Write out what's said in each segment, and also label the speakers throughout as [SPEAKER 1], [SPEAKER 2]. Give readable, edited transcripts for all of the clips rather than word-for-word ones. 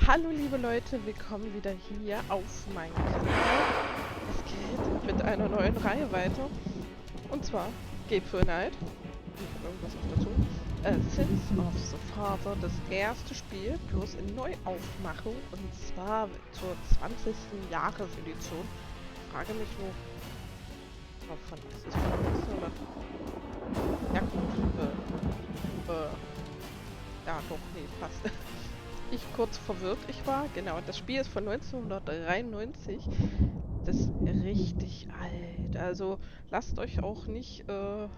[SPEAKER 1] Hallo liebe Leute, willkommen wieder hier auf meinem Kanal. Es geht mit einer neuen Reihe weiter. Und zwar Gabriel Knight. Und irgendwas noch dazu. Sins of the Father, das erste Spiel, bloß in Neuaufmachung. Und zwar zur 20. Jahresedition. Ich frage mich nur, von ist es von 1900? Ja gut, ja doch, nee, passt. Ich kurz verwirrt ich war. Genau, das Spiel ist von 1993. Das ist richtig alt. Also lasst euch auch nicht von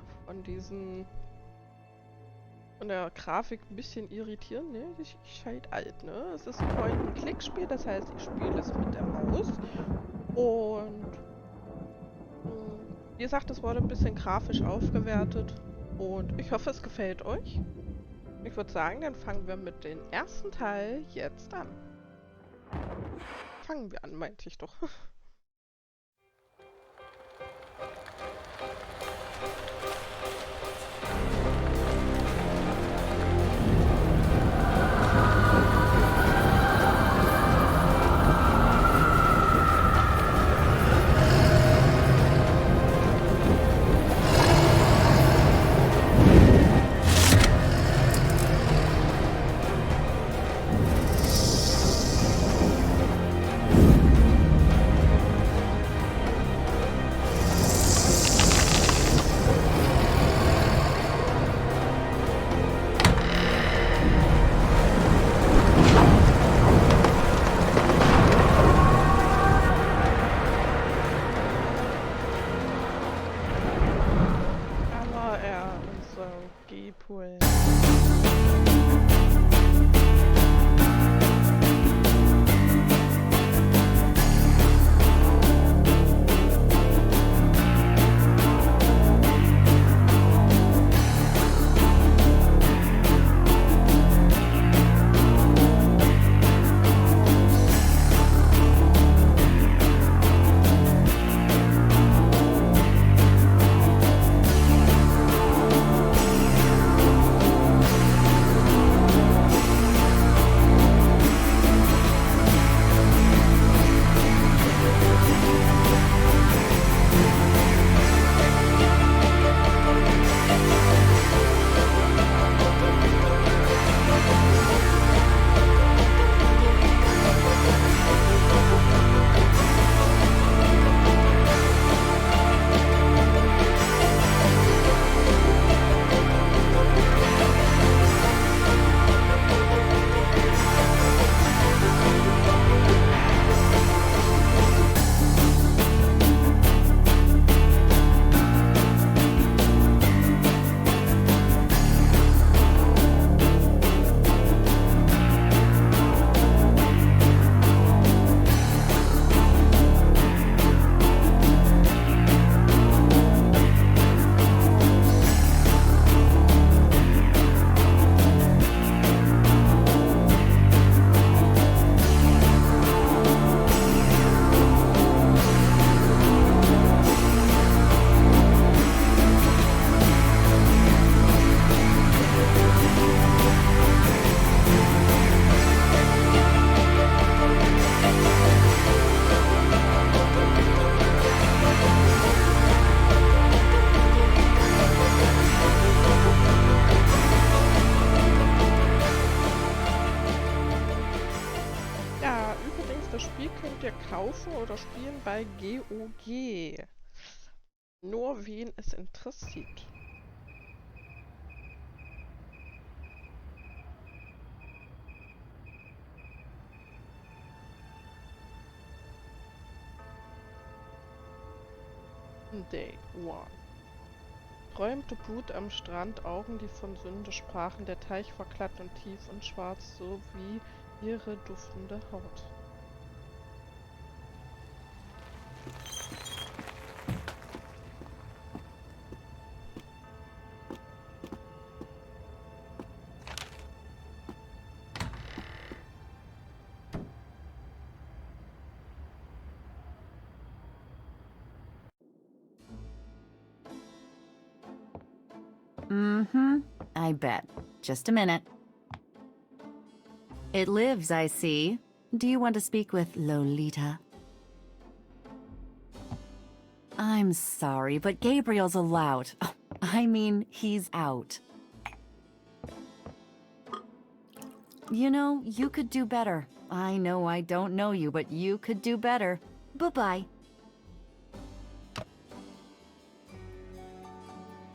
[SPEAKER 1] der Grafik ein bisschen irritieren. Ne? Ich halt alt, ne? Es ist ein Point-and-Click-Spiel, das heißt, ich spiele es mit der Maus. Und wie gesagt, es wurde ein bisschen grafisch aufgewertet. Und ich hoffe, es gefällt euch. Ich würde sagen, dann fangen wir mit dem ersten Teil jetzt an. Fangen wir an, meinte ich doch. Aber er ist so G-Pool. Ja, übrigens, das Spiel könnt ihr kaufen oder spielen bei GOG. Nur wen es interessiert. Day 1. Träumte Blut am Strand, Augen, die von Sünde sprachen. Der Teich war glatt und tief und schwarz, so wie ihre duftende Haut.
[SPEAKER 2] Mm-hmm. I bet. Just a minute. It lives, I see. Do you want to speak with Lolita? I'm sorry, but Gabriel's allowed. I mean, he's out. You know, you could do better. I know I don't know you, but you could do better. Bye-bye.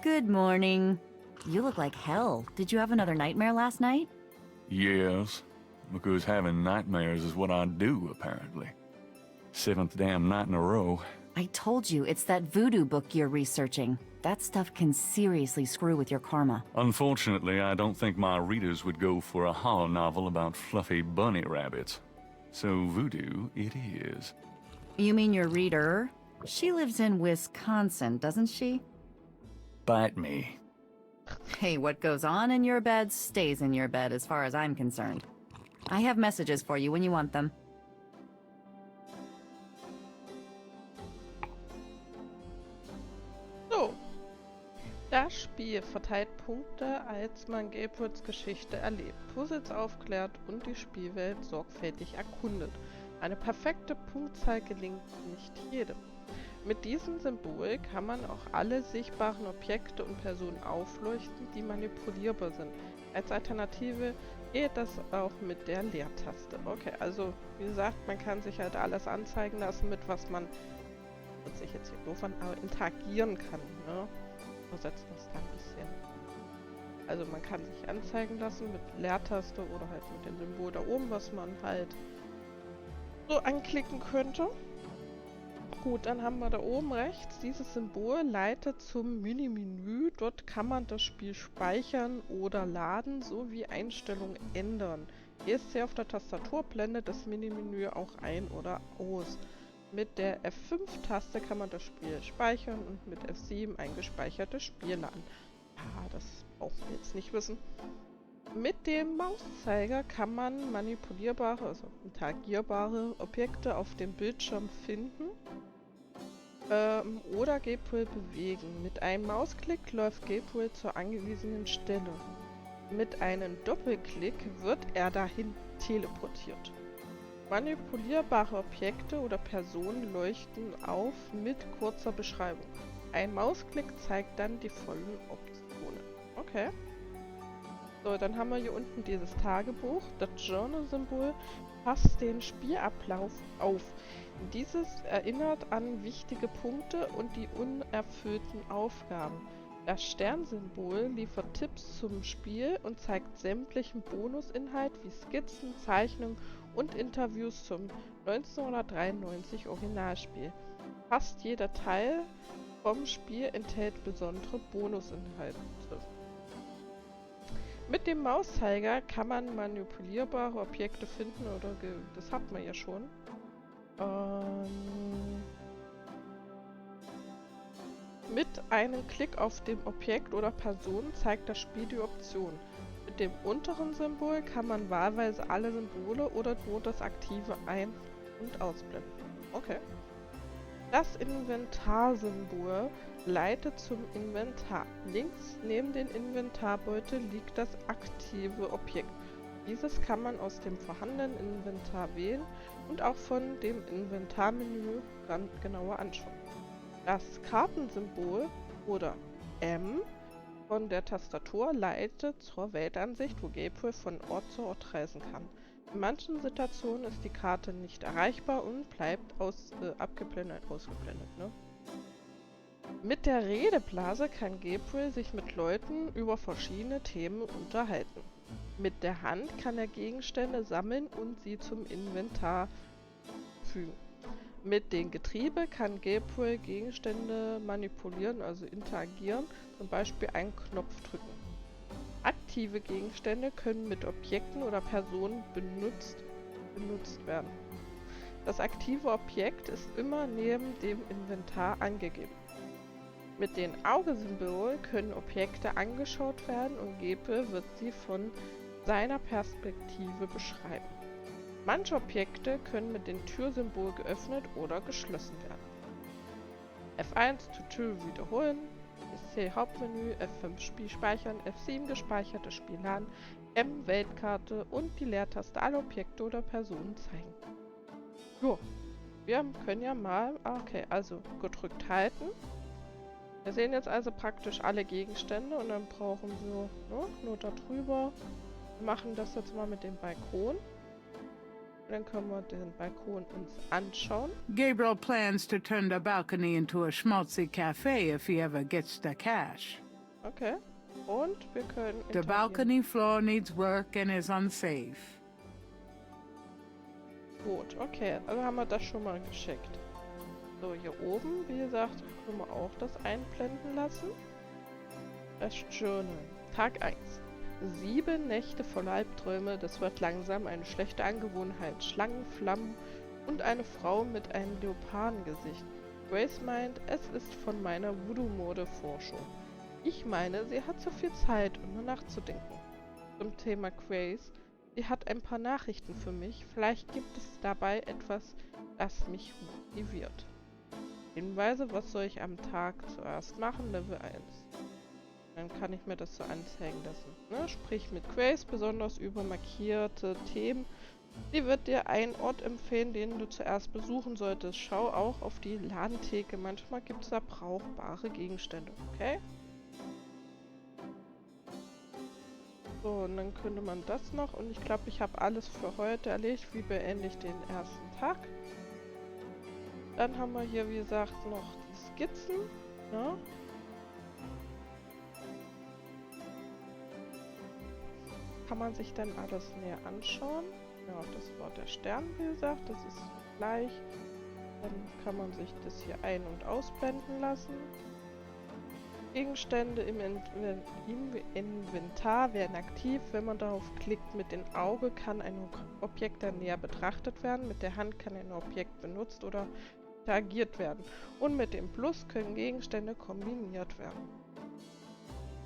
[SPEAKER 2] Good morning. You look like hell. Did you have another nightmare last night?
[SPEAKER 3] Yes, because having nightmares is what I do, apparently. 7th damn night in a row.
[SPEAKER 2] I told you, it's that voodoo book you're researching. That stuff can seriously screw with your karma.
[SPEAKER 3] Unfortunately, I don't think my readers would go for a horror novel about fluffy bunny rabbits. So voodoo it is.
[SPEAKER 2] You mean your reader? She lives in Wisconsin, doesn't she?
[SPEAKER 3] Bite me.
[SPEAKER 2] Hey, what goes on in your bed stays in your bed as far as I'm concerned. I have messages for you when you want them.
[SPEAKER 1] So. Das Spiel verteilt Punkte, als man Gabriels Geschichte erlebt, Puzzles aufklärt und die Spielwelt sorgfältig erkundet. Eine perfekte Punktzahl gelingt nicht jedem. Mit diesem Symbol kann man auch alle sichtbaren Objekte und Personen aufleuchten, die manipulierbar sind. Als Alternative geht das auch mit der Leertaste. Okay, also wie gesagt, man kann sich halt alles anzeigen lassen, mit was man, wird sich jetzt hier doof an, aber interagieren kann. Ne? Übersetzen wir es da ein bisschen. Also man kann sich anzeigen lassen mit Leertaste oder halt mit dem Symbol da oben, was man halt so anklicken könnte. Gut, dann haben wir da oben rechts dieses Symbol leitet zum Mini-Menü. Dort kann man das Spiel speichern oder laden sowie Einstellungen ändern. ESC auf der Tastatur blendet das Mini-Menü auch ein oder aus. Mit der F5-Taste kann man das Spiel speichern und mit F7 ein gespeichertes Spiel laden. Ah, das brauchen wir jetzt nicht wissen. Mit dem Mauszeiger kann man manipulierbare, also interagierbare Objekte auf dem Bildschirm finden oder Gabriel bewegen. Mit einem Mausklick läuft Gabriel zur angewiesenen Stelle. Mit einem Doppelklick wird er dahin teleportiert. Manipulierbare Objekte oder Personen leuchten auf mit kurzer Beschreibung. Ein Mausklick zeigt dann die vollen Optionen. Okay. So, dann haben wir hier unten dieses Tagebuch. Das Journal-Symbol fasst den Spielablauf auf. Dieses erinnert an wichtige Punkte und die unerfüllten Aufgaben. Das Sternsymbol liefert Tipps zum Spiel und zeigt sämtlichen Bonusinhalt wie Skizzen, Zeichnungen und Interviews zum 1993 Originalspiel. Fast jeder Teil vom Spiel enthält besondere Bonusinhalte. Mit dem Mauszeiger kann man manipulierbare Objekte finden oder das hat man ja schon. Mit einem Klick auf dem Objekt oder Person zeigt das Spiel die Option. Mit dem unteren Symbol kann man wahlweise alle Symbole oder nur das aktive ein- und ausblenden. Okay. Das Inventarsymbol leitet zum Inventar. Links neben dem Inventarbeutel liegt das aktive Objekt. Dieses kann man aus dem vorhandenen Inventar wählen und auch von dem Inventarmenü genauer anschauen. Das Kartensymbol oder M von der Tastatur leitet zur Weltansicht, wo Gabriel von Ort zu Ort reisen kann. In manchen Situationen ist die Karte nicht erreichbar und bleibt ausgeblendet. Ne? Mit der Redeblase kann Gabriel sich mit Leuten über verschiedene Themen unterhalten. Mit der Hand kann er Gegenstände sammeln und sie zum Inventar fügen. Mit dem Getriebe kann Gabriel Gegenstände manipulieren, also interagieren, zum Beispiel einen Knopf drücken. Aktive Gegenstände können mit Objekten oder Personen benutzt werden. Das aktive Objekt ist immer neben dem Inventar angegeben. Mit dem Augesymbol können Objekte angeschaut werden und Gabriel wird sie von seiner Perspektive beschreiben. Manche Objekte können mit dem Türsymbol geöffnet oder geschlossen werden. F1 zur Tür wiederholen, SC Hauptmenü, F5 Spiel speichern, F7 gespeichertes Spiel laden, M, Weltkarte und die Leertaste alle Objekte oder Personen zeigen. Jo, wir können ja mal, okay, also gedrückt halten. Wir sehen jetzt also praktisch alle Gegenstände und dann brauchen wir nur da drüber. Wir machen das jetzt mal mit dem Balkon. Und dann können wir den Balkon uns anschauen.
[SPEAKER 4] Gabriel plans to turn the balcony into a schmaltzy cafe if he ever gets the cash.
[SPEAKER 1] Okay. Und wir können
[SPEAKER 4] The balcony floor needs work and is unsafe.
[SPEAKER 1] Gut, okay. Also haben wir das schon mal geschickt. So, hier oben, wie gesagt, können wir auch das einblenden lassen. Das Journal. Tag 1. 7 Nächte voller Albträume. Das wird langsam eine schlechte Angewohnheit. Schlangen, Flammen und eine Frau mit einem Leopardengesicht. Grace meint, es ist von meiner Voodoo Morde Forschung. Ich meine, sie hat so viel Zeit, um nur nachzudenken. Zum Thema Grace. Sie hat ein paar Nachrichten für mich. Vielleicht gibt es dabei etwas, das mich motiviert. Hinweise, was soll ich am Tag zuerst machen? Level 1. Dann kann ich mir das so anzeigen lassen. Ne? Sprich mit Grace, besonders über markierte Themen. Sie wird dir einen Ort empfehlen, den du zuerst besuchen solltest. Schau auch auf die Ladentheke. Manchmal gibt es da brauchbare Gegenstände. Okay? So, und dann könnte man das noch. Und ich glaube, ich habe alles für heute erledigt. Wie beende ich den ersten Tag? Dann haben wir hier, wie gesagt, noch die Skizzen. Ne? Kann man sich dann alles näher anschauen. Ja, das war der Stern, wie gesagt. Das ist gleich. Dann kann man sich das hier ein- und ausblenden lassen. Gegenstände im Inventar werden aktiv. Wenn man darauf klickt mit dem Auge, kann ein Objekt dann näher betrachtet werden. Mit der Hand kann ein Objekt benutzt oder interagiert werden. Und mit dem Plus können Gegenstände kombiniert werden.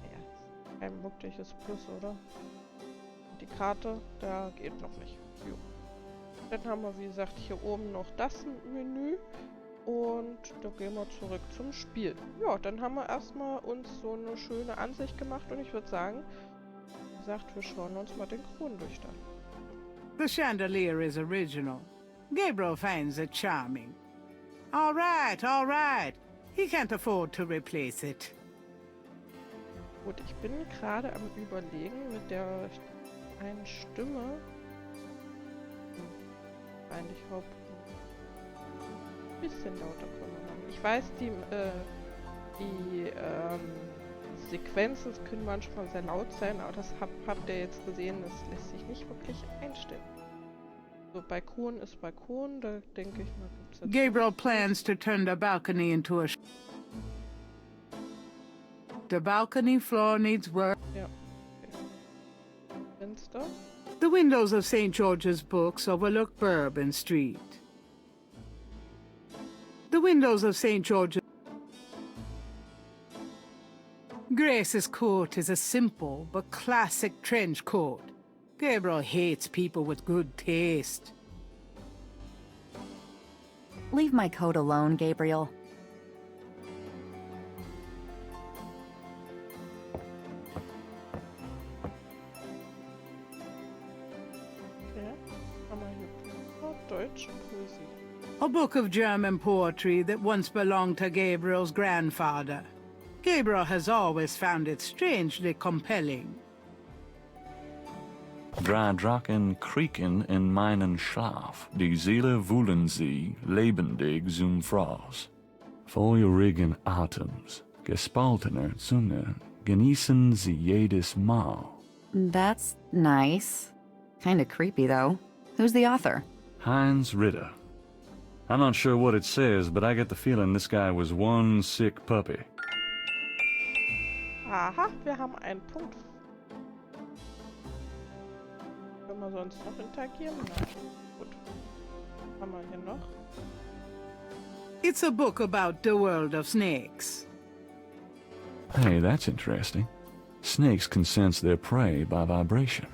[SPEAKER 1] Ja, kein wirkliches Plus, oder? Und die Karte, da geht noch nicht. Jo. Dann haben wir, wie gesagt, hier oben noch das Menü. Und da gehen wir zurück zum Spiel. Ja, dann haben wir erstmal uns so eine schöne Ansicht gemacht und ich würde sagen, wie gesagt, wir schauen uns mal den Kronleuchter an.
[SPEAKER 4] The chandelier is original. Gabriel finds it charming. All right. He can't afford to replace it.
[SPEAKER 1] Gut, ich bin gerade am Überlegen mit der einen Stimme. Eigentlich ein bisschen lauter können wir machen. Ich weiß, die Sequenzen können manchmal sehr laut sein, aber das habt ihr jetzt gesehen, das lässt sich nicht wirklich einstellen. So, Balkon ist Balkon, da denke ich mal, gibt es jetzt...
[SPEAKER 4] Gabriel plans to turn the balcony into a... The balcony floor needs work.
[SPEAKER 1] Ja, okay. Fenster.
[SPEAKER 4] The windows of St. George's Books overlook Bourbon Street. The windows of St. George's... Grace's coat is a simple but classic trench coat. Gabriel hates people with good taste.
[SPEAKER 2] Leave my coat alone, Gabriel.
[SPEAKER 1] Ja, haben wir hier Deutsch Poesie.
[SPEAKER 4] A book of German poetry that once belonged to Gabriel's grandfather. Gabriel has always found it strangely compelling.
[SPEAKER 3] Drei Drachen kriechen in meinen Schlaf, die Seele wühlen sie, lebendig zum Fraß. Feurigen Atems, gespaltener Zunge, genießen sie jedes Mal.
[SPEAKER 2] That's nice. Kinda creepy, though. Who's the author?
[SPEAKER 3] Heinz Ritter. I'm not sure what it says, but I get the feeling this guy was one sick puppy.
[SPEAKER 1] Aha, wir haben einen Punkt. Können wir sonst noch interagieren? Nein. Gut. Was haben wir hier noch?
[SPEAKER 4] It's a book about the world of snakes.
[SPEAKER 3] Hey, that's interesting. Snakes can sense their prey by vibration.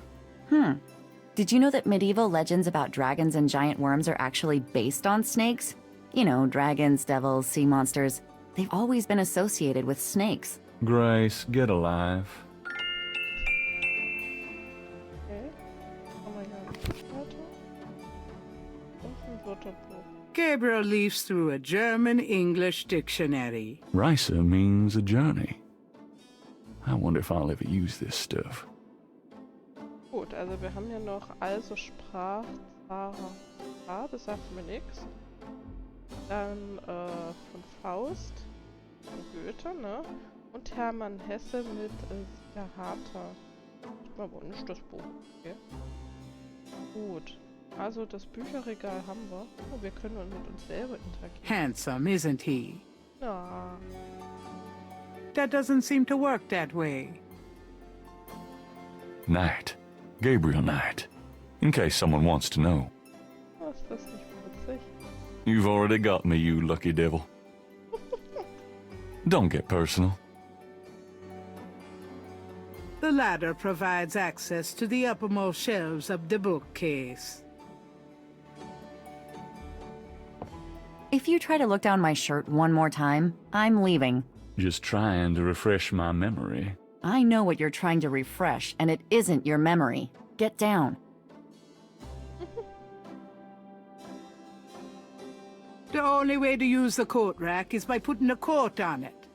[SPEAKER 2] Did you know that medieval legends about dragons and giant worms are actually based on snakes? You know, dragons, devils, sea monsters. They've always been associated with snakes.
[SPEAKER 3] Grace, get alive.
[SPEAKER 4] Gabriel leafs through a German-English dictionary.
[SPEAKER 3] Reise means a journey. I wonder if I'll ever use this stuff.
[SPEAKER 1] Gut, also wir haben hier noch also sprach Zara, das sagt mir nichts. Dann von Faust, von Goethe, ne? Und Hermann Hesse mit der Harter. Aber nicht das Buch, okay. Gut, also das Bücherregal haben wir. Oh, wir können mit uns selber interagieren.
[SPEAKER 4] Handsome, isn't he?
[SPEAKER 1] Ja.
[SPEAKER 4] That doesn't seem to work that way.
[SPEAKER 3] Knight. Gabriel Knight. In case someone wants to know.
[SPEAKER 1] Was ist das nicht witzig?
[SPEAKER 3] You've already got me, you lucky devil. Don't get personal.
[SPEAKER 4] The ladder provides access to the uppermost shelves of the bookcase.
[SPEAKER 2] If you try to look down my shirt one more time, I'm leaving.
[SPEAKER 3] Just trying to refresh my memory.
[SPEAKER 2] I know what you're trying to refresh, and it isn't your memory. Get down.
[SPEAKER 4] The only way to use the coat rack is by putting a coat on it.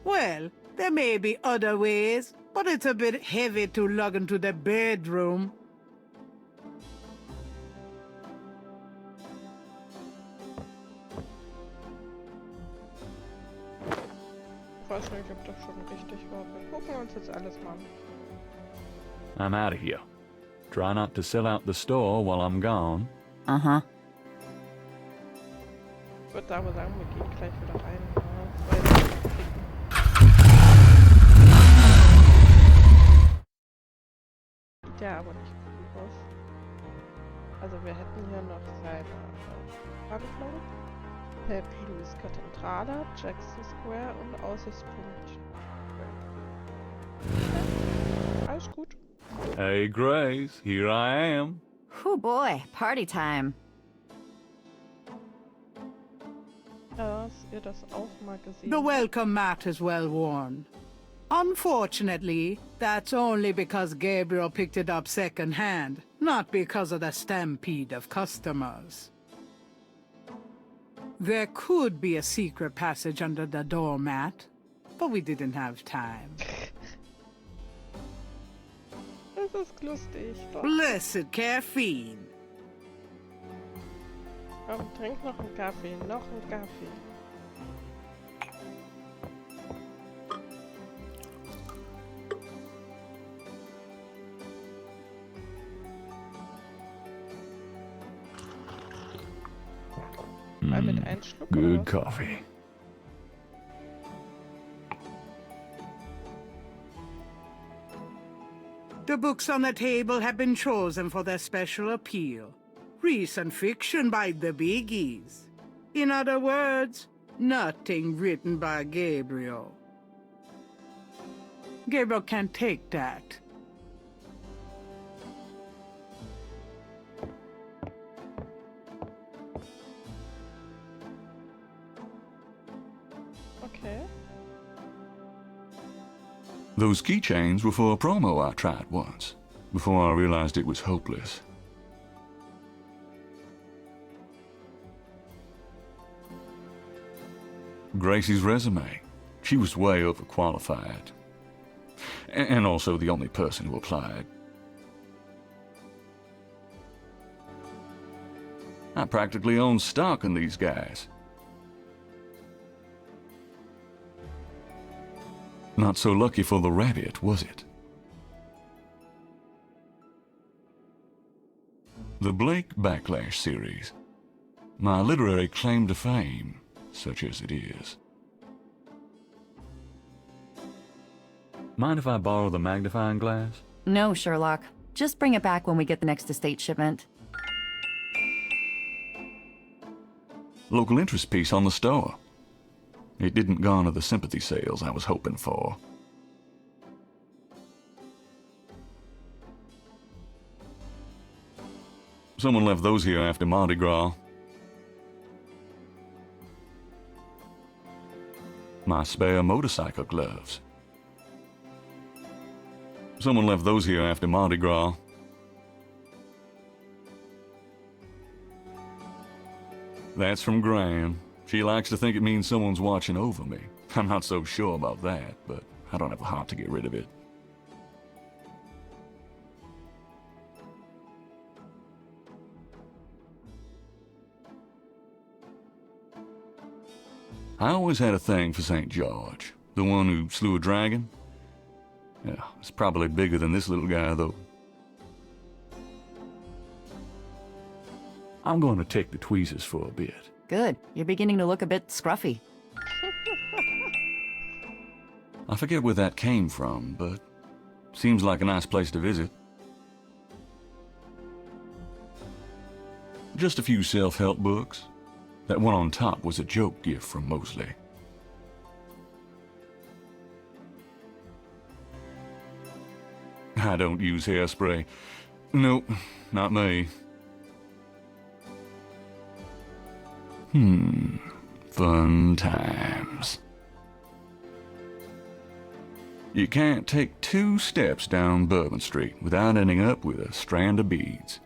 [SPEAKER 4] Well, there may be other ways, but it's a bit heavy to lug into the bedroom.
[SPEAKER 1] Ich weiß nicht, ob das schon richtig war. Wir gucken uns jetzt alles mal an.
[SPEAKER 3] I'm out of here. Try not to sell out the store while I'm gone.
[SPEAKER 2] Uh-huh.
[SPEAKER 1] Ich würde aber sagen, wir gehen gleich wieder rein. Sieht ja aber nicht gut aus. Also wir hätten hier noch seine Handlung. Louis Kathedrale, Jackson Square und Aussichtspunkt. Alles gut.
[SPEAKER 3] Hey, Grace, here I am.
[SPEAKER 2] Oh boy, party time.
[SPEAKER 1] Ja, dass ihr das auch mal gesehen
[SPEAKER 4] The
[SPEAKER 1] habt.
[SPEAKER 4] welcome mat is well worn. Unfortunately, that's only because Gabriel picked it up second-hand, not because of the stampede of customers. There could be a secret passage under the doormat, but we didn't have time.
[SPEAKER 1] Das ist lustig. Doch.
[SPEAKER 4] Blessed caffeine.
[SPEAKER 1] Komm, trink noch einen Kaffee, noch einen Kaffee. Mal mit einem Schluck.
[SPEAKER 3] Good
[SPEAKER 1] oder?
[SPEAKER 3] coffee.
[SPEAKER 4] The books on the table have been chosen for their special appeal. Recent fiction by the biggies. In other words, nothing written by Gabriel. Gabriel can't take that.
[SPEAKER 1] Okay.
[SPEAKER 3] Those keychains were for a promo I tried once, before I realized it was hopeless. Gracie's resume. She was way overqualified. And also the only person who applied. I practically own stock in these guys. Not so lucky for the rabbit, was it? The Blake Backlash series. My literary claim to fame, such as it is. Mind if I borrow the magnifying glass?
[SPEAKER 2] No, Sherlock. Just bring it back when we get the next estate shipment.
[SPEAKER 3] Local interest piece on the store. It didn't garner the sympathy sales I was hoping for. Someone left those here after Mardi Gras. My spare motorcycle gloves. Someone left those here after Mardi Gras. That's from Gran. She likes to think it means someone's watching over me. I'm not so sure about that, but I don't have a heart to get rid of it. I always had a thing for St. George, the one who slew a dragon. Yeah, it's probably bigger than this little guy, though. I'm going to take the tweezers for a bit.
[SPEAKER 2] Good. You're beginning to look a bit scruffy.
[SPEAKER 3] I forget where that came from, but seems like a nice place to visit. Just a few self-help books. That one on top was a joke gift from Mosley. I don't use hairspray. Nope, not me. Fun times. You can't take 2 steps down Bourbon Street without ending up with a strand of beads.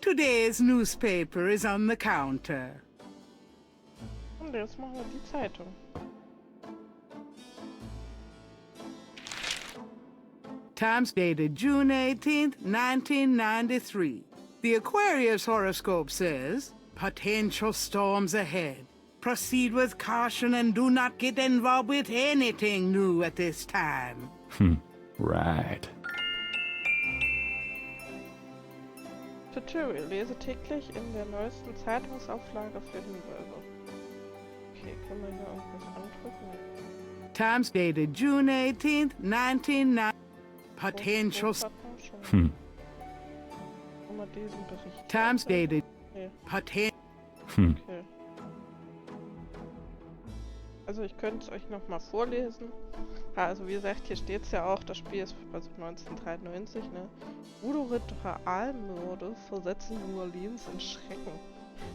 [SPEAKER 4] Today's newspaper is on the counter.
[SPEAKER 1] Und jetzt machen wir die Zeitung.
[SPEAKER 4] Times dated June 18th, 1993. The Aquarius horoscope says, potential storms ahead. Proceed with caution and do not get involved with anything new at this time.
[SPEAKER 3] Right.
[SPEAKER 1] Tutorial. Lese täglich in der neuesten Zeitungsauflage für Hinweise. Okay, können wir hier irgendwas andrücken?
[SPEAKER 4] Times dated June 18th, 1990. Potential.
[SPEAKER 1] Immer diesen Bericht.
[SPEAKER 4] Times dated.
[SPEAKER 1] Nee.
[SPEAKER 4] Potential.
[SPEAKER 1] Okay. Also ich könnte es euch nochmal vorlesen. Also wie gesagt, hier steht es ja auch, das Spiel ist also 1993, ne? Voodoo Morde versetzen New Orleans in Schrecken.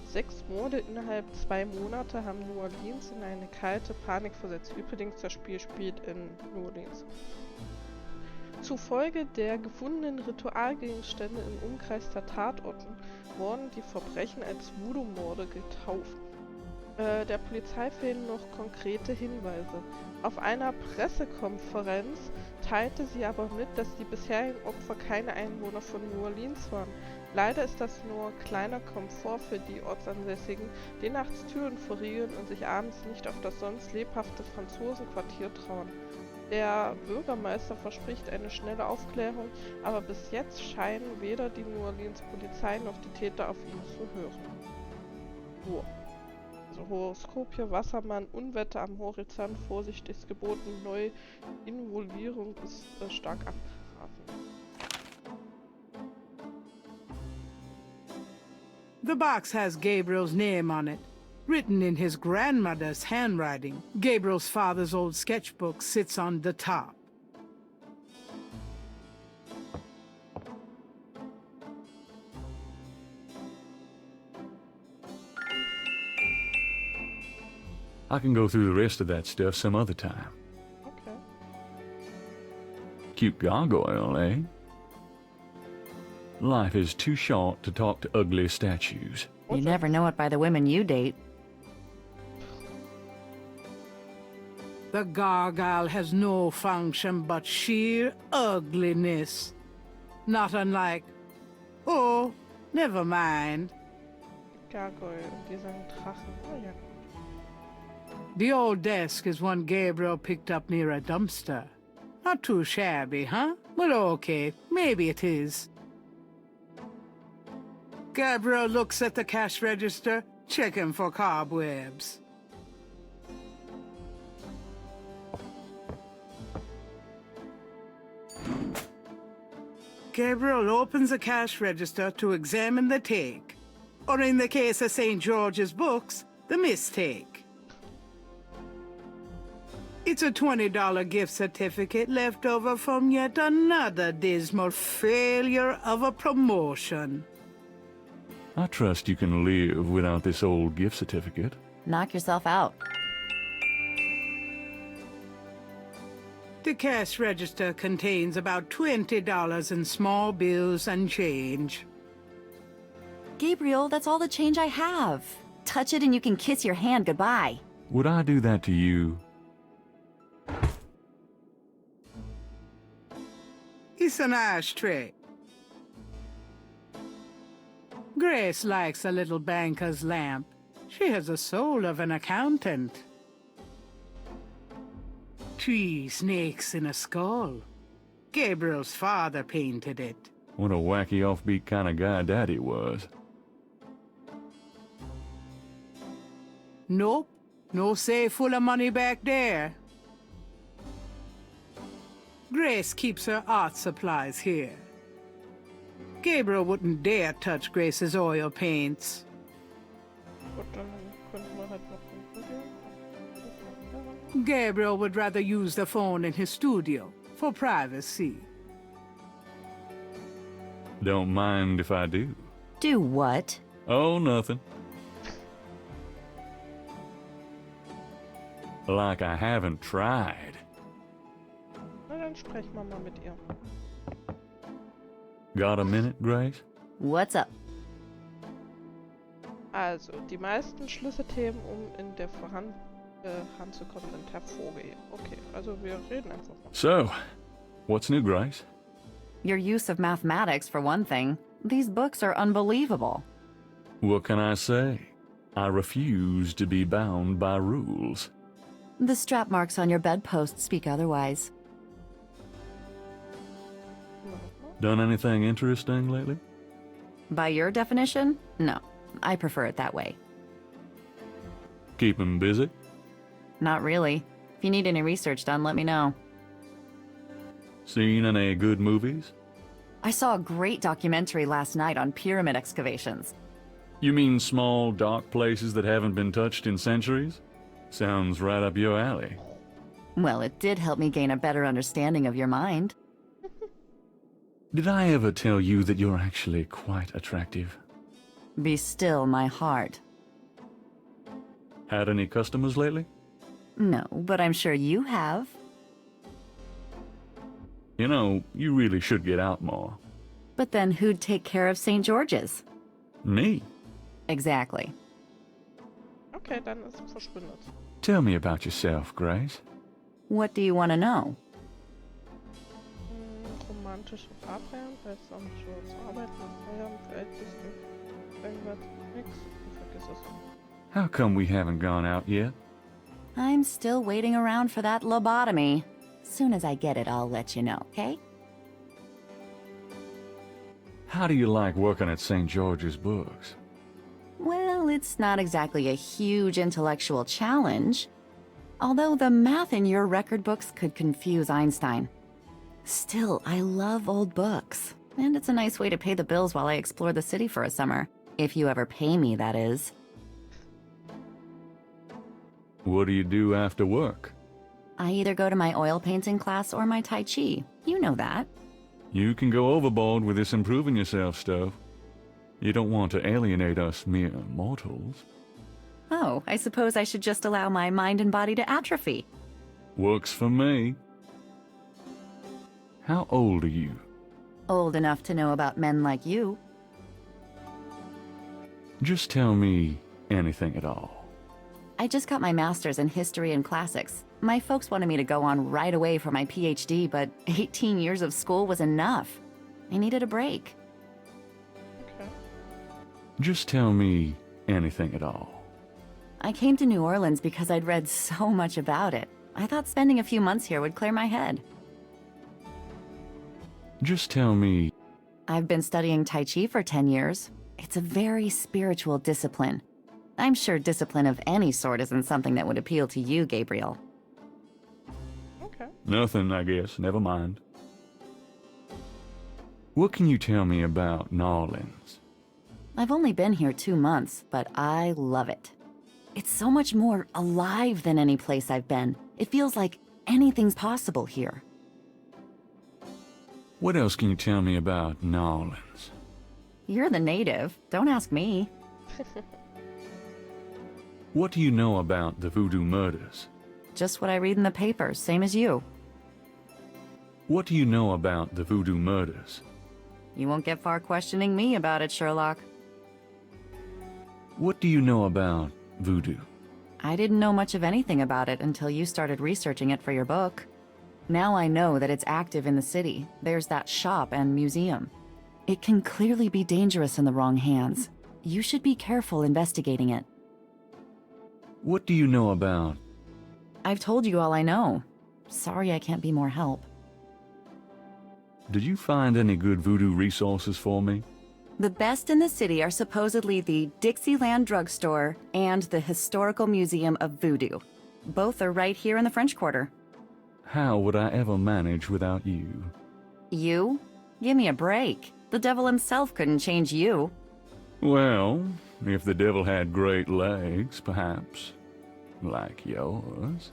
[SPEAKER 1] 6 Morde innerhalb 2 Monate haben New Orleans in eine kalte Panik versetzt. Übrigens, das Spiel spielt in New Orleans. Zufolge der gefundenen Ritualgegenstände im Umkreis der Tatorten wurden die Verbrechen als Voodoo Morde getauft. Der Polizei fehlen noch konkrete Hinweise. Auf einer Pressekonferenz teilte sie aber mit, dass die bisherigen Opfer keine Einwohner von New Orleans waren. Leider ist das nur kleiner Komfort für die Ortsansässigen, die nachts Türen verriegeln und sich abends nicht auf das sonst lebhafte Franzosenquartier trauen. Der Bürgermeister verspricht eine schnelle Aufklärung, aber bis jetzt scheinen weder die New Orleans Polizei noch die Täter auf ihn zu hören. So. Also Horoskop hier, Wassermann, Unwetter am Horizont, Vorsicht ist geboten, Neuinvolvierung ist stark abgeraten.
[SPEAKER 4] The box has Gabriel's name on it, written in his grandmother's handwriting. Gabriel's father's old sketchbook sits on the top.
[SPEAKER 3] I can go through the rest of that stuff some other time.
[SPEAKER 1] Okay.
[SPEAKER 3] Cute gargoyle, eh? Life is too short to talk to ugly statues.
[SPEAKER 2] You never know it by the women you date.
[SPEAKER 4] The gargoyle has no function but sheer ugliness. Not unlike... Oh, never mind.
[SPEAKER 1] Gargoyle und dieser Drachen. Oh ja.
[SPEAKER 4] The old desk is one Gabriel picked up near a dumpster. Not too shabby, huh? Well, okay, maybe it is. Gabriel looks at the cash register, checking for cobwebs. Gabriel opens the cash register to examine the take, or in the case of St. George's books, the mistake. It's a $20 gift certificate left over from yet another dismal failure of a promotion.
[SPEAKER 3] I trust you can live without this old gift certificate.
[SPEAKER 2] Knock yourself out.
[SPEAKER 4] The cash register contains about $20 in small bills and change.
[SPEAKER 2] Gabriel, that's all the change I have. Touch it and you can kiss your hand goodbye.
[SPEAKER 3] Would I do that to you?
[SPEAKER 4] It's an ashtray. Grace likes a little banker's lamp. She has the soul of an accountant. 3 snakes in a skull. Gabriel's father painted it.
[SPEAKER 3] What a wacky offbeat kind of guy Daddy was.
[SPEAKER 4] Nope, no safe full of money back there. Grace keeps her art supplies here. Gabriel wouldn't dare touch Grace's oil paints.
[SPEAKER 1] Gut, dann könnten wir halt noch runtergehen.
[SPEAKER 4] Gabriel would rather use the phone in his studio for privacy.
[SPEAKER 3] Don't mind if I do.
[SPEAKER 2] Do what?
[SPEAKER 3] Oh, nothing. Like I haven't tried.
[SPEAKER 1] Na, dann sprechen wir mal mit ihr.
[SPEAKER 3] Got a minute, Grace?
[SPEAKER 2] What's up?
[SPEAKER 1] Also, die meisten Schlüsselthemen, um in der Voran ranzukommen, sind hervorgeheben. Okay, also wir reden einfach mal.
[SPEAKER 3] So, what's new, Grace?
[SPEAKER 2] Your use of mathematics, for one thing. These books are unbelievable.
[SPEAKER 3] What can I say? I refuse to be bound by rules.
[SPEAKER 2] The strap marks on your bedpost speak otherwise.
[SPEAKER 3] Done anything interesting lately?
[SPEAKER 2] By your definition? No. I prefer it that way.
[SPEAKER 3] Keep 'em busy?
[SPEAKER 2] Not really. If you need any research done, let me know.
[SPEAKER 3] Seen any good movies?
[SPEAKER 2] I saw a great documentary last night on pyramid excavations.
[SPEAKER 3] You mean small, dark places that haven't been touched in centuries? Sounds right up your alley.
[SPEAKER 2] Well, it did help me gain a better understanding of your mind.
[SPEAKER 3] Did I ever tell you that you're actually quite attractive?
[SPEAKER 2] Be still, my heart.
[SPEAKER 3] Had any customers lately?
[SPEAKER 2] No, but I'm sure you have.
[SPEAKER 3] You know, you really should get out more.
[SPEAKER 2] But then who'd take care of St. George's?
[SPEAKER 3] Me?
[SPEAKER 2] Exactly.
[SPEAKER 1] Okay, dann ist sie verschwindet.
[SPEAKER 3] Tell me about yourself, Grace.
[SPEAKER 2] What do you want to know?
[SPEAKER 1] Romantische Fahrplan, seltsames Arbeiten, Feiern, Verältnissen, irgendwas, nix, vergiss es.
[SPEAKER 3] How come we haven't gone out yet?
[SPEAKER 2] I'm still waiting around for that lobotomy. Soon as I get it, I'll let you know, okay?
[SPEAKER 3] How do you like working at St. George's Books?
[SPEAKER 2] Well, it's not exactly a huge intellectual challenge. Although the math in your record books could confuse Einstein. Still, I love old books. And it's a nice way to pay the bills while I explore the city for a summer. If you ever pay me, that is.
[SPEAKER 3] What do you do after work?
[SPEAKER 2] I either go to my oil painting class or my Tai Chi. You know that.
[SPEAKER 3] You can go overboard with this improving yourself stuff. You don't want to alienate us mere mortals.
[SPEAKER 2] Oh, I suppose I should just allow my mind and body to atrophy.
[SPEAKER 3] Works for me. How old are you?
[SPEAKER 2] Old enough to know about men like you.
[SPEAKER 3] Just tell me anything at all.
[SPEAKER 2] I just got my master's in history and classics. My folks wanted me to go on right away for my PhD, but 18 years of school was enough. I needed a break.
[SPEAKER 1] Okay.
[SPEAKER 3] Just tell me anything at all.
[SPEAKER 2] I came to New Orleans because I'd read so much about it. I thought spending a few months here would clear my head.
[SPEAKER 3] Just tell me.
[SPEAKER 2] I've been studying Tai Chi for 10 years. It's a very spiritual discipline. I'm sure discipline of any sort isn't something that would appeal to you, Gabriel.
[SPEAKER 1] Okay.
[SPEAKER 3] Nothing, I guess. Never mind. What can you tell me about New Orleans?
[SPEAKER 2] I've only been here 2 months, but I love it. It's so much more alive than any place I've been. It feels like anything's possible here.
[SPEAKER 3] What else can you tell me about New Orleans?
[SPEAKER 2] You're the native. Don't ask me.
[SPEAKER 3] What do you know about the Voodoo Murders?
[SPEAKER 2] Just what I read in the papers, same as you.
[SPEAKER 3] What do you know about the Voodoo Murders?
[SPEAKER 2] You won't get far questioning me about it, Sherlock.
[SPEAKER 3] What do you know about voodoo?
[SPEAKER 2] I didn't know much of anything about it until you started researching it for your book. Now I know that it's active in the city. There's that shop and museum. It can clearly be dangerous in the wrong hands. You should be careful investigating it.
[SPEAKER 3] What do you know about...
[SPEAKER 2] I've told you all I know. Sorry I can't be more help.
[SPEAKER 3] Did you find any good voodoo resources for me?
[SPEAKER 2] The best in the city are supposedly the Dixieland Drugstore and the Historical Museum of Voodoo. Both are right here in the French Quarter.
[SPEAKER 3] How would I ever manage without you?
[SPEAKER 2] You? Give me a break. The devil himself couldn't change you.
[SPEAKER 3] Well, if the devil had great legs, perhaps. Like yours.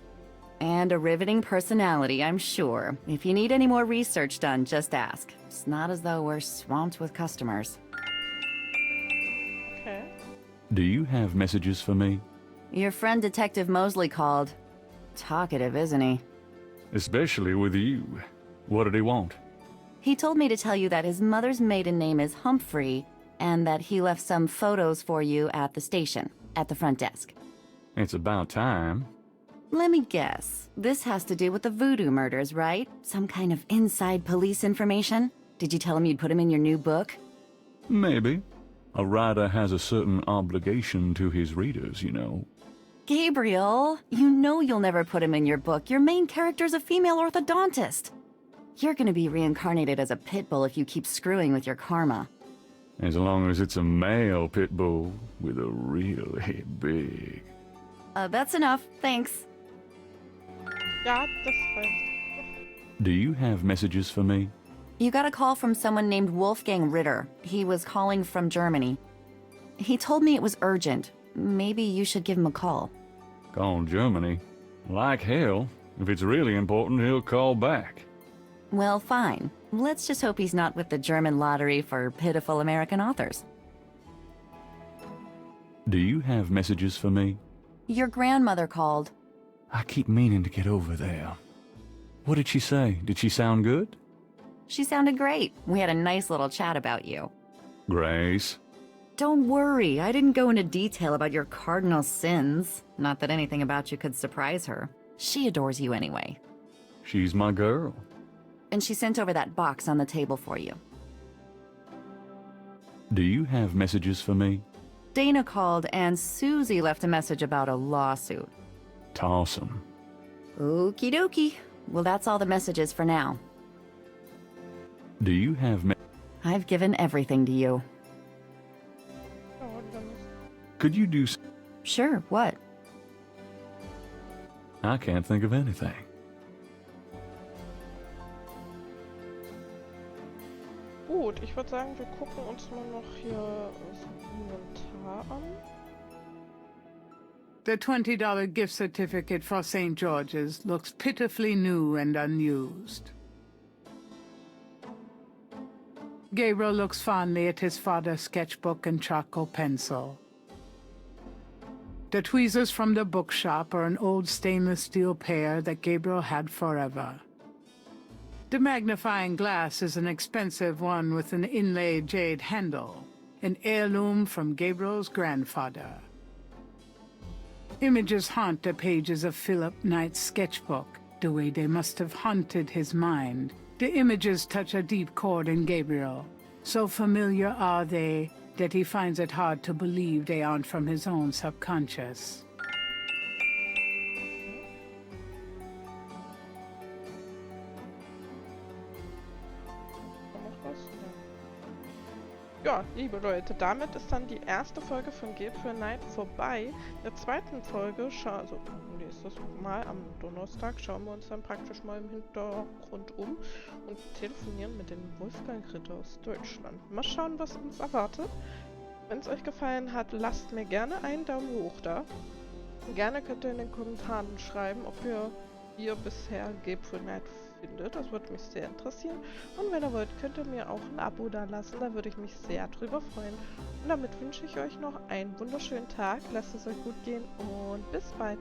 [SPEAKER 2] And a riveting personality, I'm sure. If you need any more research done, just ask. It's not as though we're swamped with customers.
[SPEAKER 1] Okay.
[SPEAKER 3] Do you have messages for me?
[SPEAKER 2] Your friend Detective Mosley called. Talkative, isn't he?
[SPEAKER 3] Especially with you. What did he want?
[SPEAKER 2] He told me to tell you that his mother's maiden name is Humphrey, and that he left some photos for you at the station, at the front desk.
[SPEAKER 3] It's about time.
[SPEAKER 2] Let me guess. This has to do with the Voodoo murders, right? Some kind of inside police information? Did you tell him you'd put him in your new book?
[SPEAKER 3] Maybe. A writer has a certain obligation to his readers, you know.
[SPEAKER 2] Gabriel, you know you'll never put him in your book. Your main character's a female orthodontist. You're gonna be reincarnated as a pit bull if you keep screwing with your karma.
[SPEAKER 3] As long as it's a male pit bull with a really big...
[SPEAKER 2] That's enough. Thanks.
[SPEAKER 1] Ja, das reicht.
[SPEAKER 3] Do you have messages for me?
[SPEAKER 2] You got a call from someone named Wolfgang Ritter. He was calling from Germany. He told me it was urgent. Maybe you should give him a call.
[SPEAKER 3] Call Germany? Like hell. If it's really important, he'll call back.
[SPEAKER 2] Well, fine. Let's just hope he's not with the German lottery for pitiful American authors.
[SPEAKER 3] Do you have messages for me?
[SPEAKER 2] Your grandmother called.
[SPEAKER 3] I keep meaning to get over there. What did she say? Did she sound good?
[SPEAKER 2] She sounded great. We had a nice little chat about you.
[SPEAKER 3] Grace?
[SPEAKER 2] Don't worry, I didn't go into detail about your cardinal sins. Not that anything about you could surprise her. She adores you anyway.
[SPEAKER 3] She's my girl.
[SPEAKER 2] And she sent over that box on the table for you.
[SPEAKER 3] Do you have messages for me?
[SPEAKER 2] Dana called and Susie left a message about a lawsuit.
[SPEAKER 3] Toss 'em.
[SPEAKER 2] Okie dokie. Well, that's all the messages for now.
[SPEAKER 3] Do you have
[SPEAKER 2] I've given everything to you.
[SPEAKER 1] Oh, dann ist...
[SPEAKER 3] Could you do
[SPEAKER 2] Sure, what?
[SPEAKER 3] I can't think of anything.
[SPEAKER 1] Gut, ich würde sagen, wir gucken uns mal noch hier das Inventar an.
[SPEAKER 4] The $20 gift certificate for St. George's looks pitifully new and unused. Gabriel looks fondly at his father's sketchbook and charcoal pencil. The tweezers from the bookshop are an old stainless steel pair that Gabriel had forever. The magnifying glass is an expensive one with an inlaid jade handle, an heirloom from Gabriel's grandfather. Images haunt the pages of Philip Knight's sketchbook, the way they must have haunted his mind. The images touch a deep chord in Gabriel. So familiar are they that he finds it hard to believe they aren't from his own subconscious.
[SPEAKER 1] Noch was? Ja, liebe Leute, damit ist dann die erste Folge von Gabriel Knight vorbei. In der zweiten Folge, also nächstes Mal am Donnerstag, schauen wir uns dann praktisch mal im Hintergrund um und telefonieren mit dem Wolfgang Ritter aus Deutschland. Mal schauen, was uns erwartet. Wenn es euch gefallen hat, lasst mir gerne einen Daumen hoch da. Gerne könnt ihr in den Kommentaren schreiben, ob ihr ihr bisher Gabriel Knight findet. Das würde mich sehr interessieren. Und wenn ihr wollt, könnt ihr mir auch ein Abo da lassen. Da würde ich mich sehr drüber freuen. Und damit wünsche ich euch noch einen wunderschönen Tag. Lasst es euch gut gehen und bis bald.